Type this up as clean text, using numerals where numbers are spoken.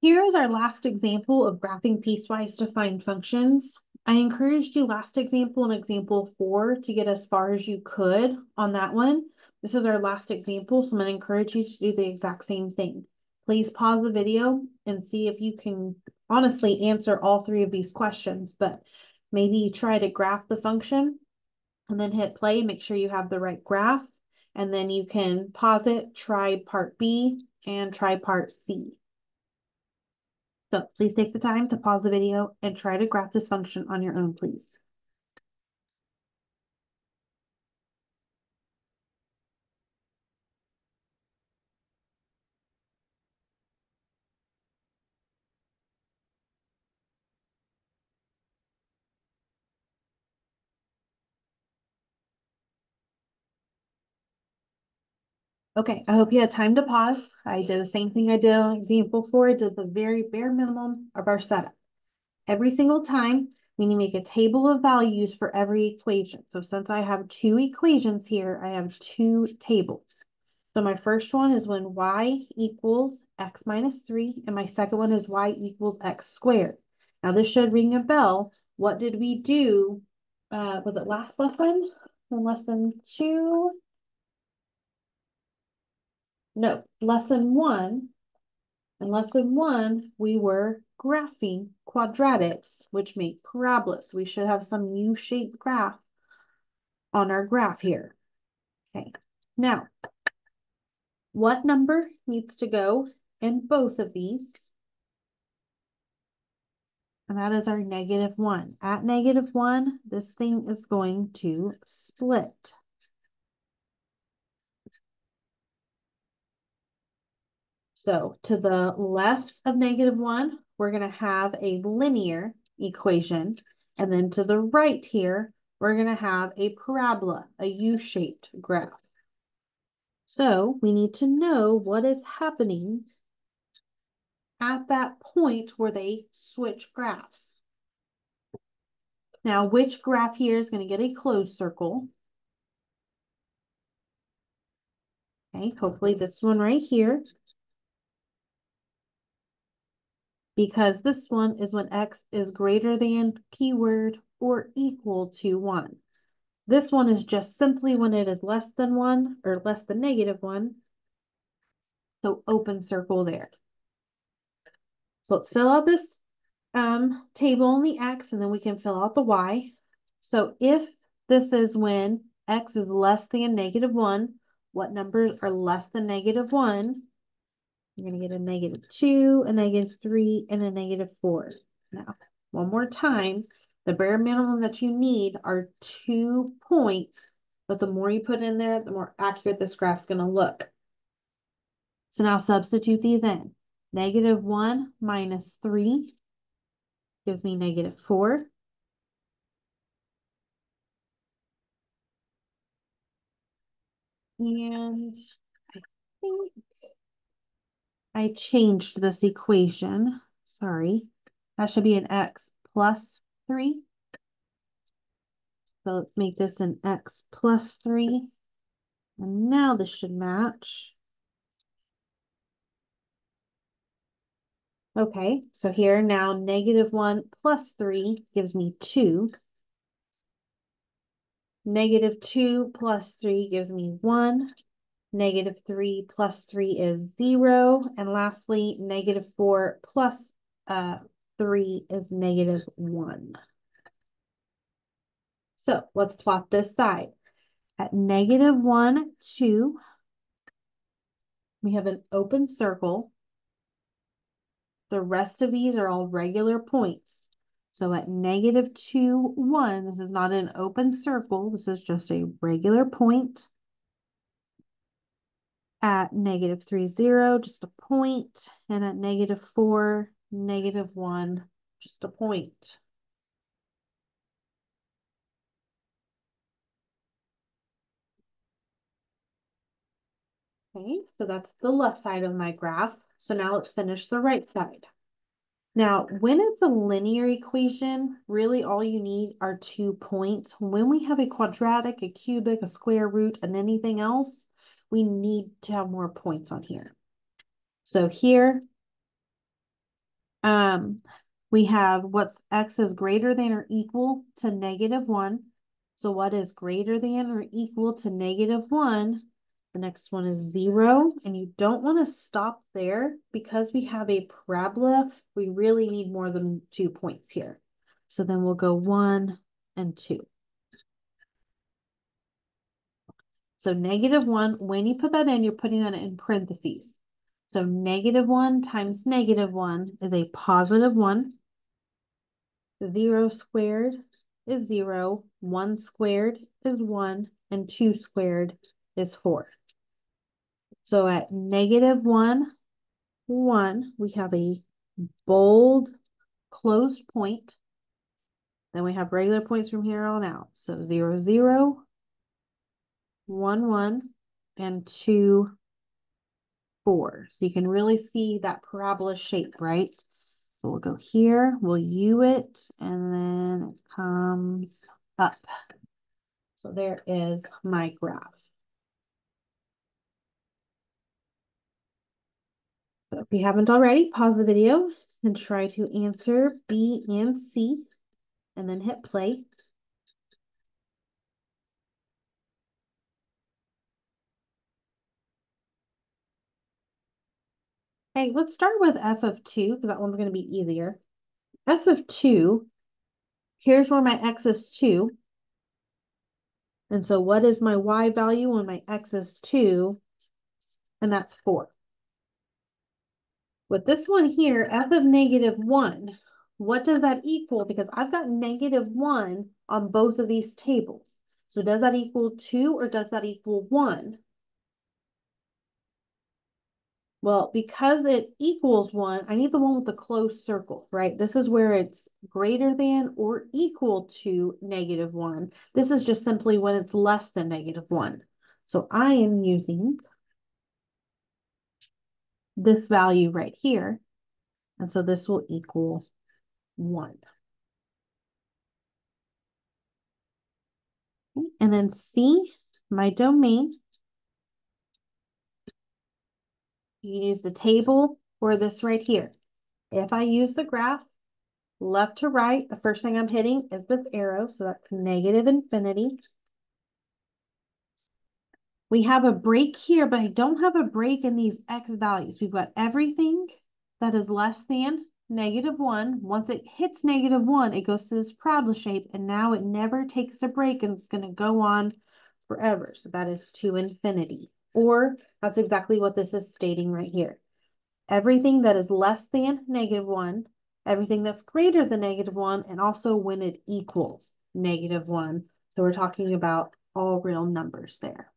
Here is our last example of graphing piecewise to find functions. I encouraged you last example and example 4 to get as far as you could on that one. This is our last example, so I'm going to encourage you to do the exact same thing. Please pause the video and see if you can honestly answer all 3 of these questions, but maybe try to graph the function and then hit play, make sure you have the right graph, and then you can pause it, try part B, and try part C. So please take the time to pause the video and try to graph this function on your own, please. Okay, I hope you had time to pause. I did the same thing I did on example 4. I did the very bare minimum of our setup. Every single time, we need to make a table of values for every equation. So since I have 2 equations here, I have 2 tables. So my first one is when y equals x minus 3, and my second one is y equals x squared. Now this should ring a bell. What did we do? Was it last lesson? In lesson 2? No, lesson 1. In lesson 1, we were graphing quadratics, which make parabolas. We should have some U-shaped graph on our graph here. Okay, now, what number needs to go in both of these? And that is our -1. At -1, this thing is going to split. So to the left of -1, we're going to have a linear equation. And then to the right here, we're going to have a parabola, a U-shaped graph. So we need to know what is happening at that point where they switch graphs. Now, which graph here is going to get a closed circle? Okay, hopefully this one right here. Because this one is when x is greater than keyword or equal to 1. This one is just simply when it is less than 1 or less than -1. So open circle there. So let's fill out this table on the x, and then we can fill out the y. So if this is when x is less than -1, what numbers are less than -1? You're going to get a -2, a -3, and a -4. Now, one more time, the bare minimum that you need are 2 points, but the more you put in there, the more accurate this graph's going to look. So now substitute these in. -1 minus 3 gives me -4. And I think I changed this equation. Sorry. That should be an x plus 3. So let's make this an x plus 3. And now this should match. Okay, so here now -1 plus 3 gives me 2. -2 plus 3 gives me 1. -3 plus 3 is 0. And lastly, -4 plus 3 is -1. So let's plot this side. At -1, 2, we have an open circle. The rest of these are all regular points. So at -2, 1, this is not an open circle. This is just a regular point. At -3, 0, just a point. And at -4, -1, just a point. Okay, so that's the left side of my graph. So now let's finish the right side. Now, when it's a linear equation, really all you need are 2 points. When we have a quadratic, a cubic, a square root, and anything else, we need to have more points on here. So here, Um, we have what's x is greater than or equal to -1. So what is greater than or equal to -1? The next one is 0. And you don't want to stop there because we have a parabola. We really need more than 2 points here. So then we'll go 1 and 2. So -1, when you put that in, you're putting that in parentheses. So -1 times -1 is a +1. 0 squared is 0, 1 squared is 1, and 2 squared is 4. So at -1, 1, we have a bold closed point. Then we have regular points from here on out. So 0, 0, 1, 1, and 2, 4. So you can really see that parabola shape, right? So we'll go here, we'll U it, and then it comes up. So there is my graph. So if you haven't already, pause the video and try to answer B and C, and then hit play. Okay, let's start with f of 2, because that one's going to be easier. F of 2, here's where my x is 2. And so what is my y value when my x is 2? And that's 4. With this one here, f of -1, what does that equal? Because I've got -1 on both of these tables. So does that equal 2 or does that equal 1? Well, because it equals 1, I need the one with the closed circle, right? This is where it's greater than or equal to -1. This is just simply when it's less than -1. So I am using this value right here. And so this will equal 1. And then C, my domain, you use the table for this right here. If I use the graph left to right, the first thing I'm hitting is this arrow. So that's -infinity. We have a break here, but I don't have a break in these x values. We've got everything that is less than -1. Once it hits -1, it goes to this parabola shape, and now it never takes a break, and it's going to go on forever. So that is to infinity. Or that's exactly what this is stating right here. Everything that is less than -1, everything that's greater than -1, and also when it equals -1. So we're talking about all real numbers there.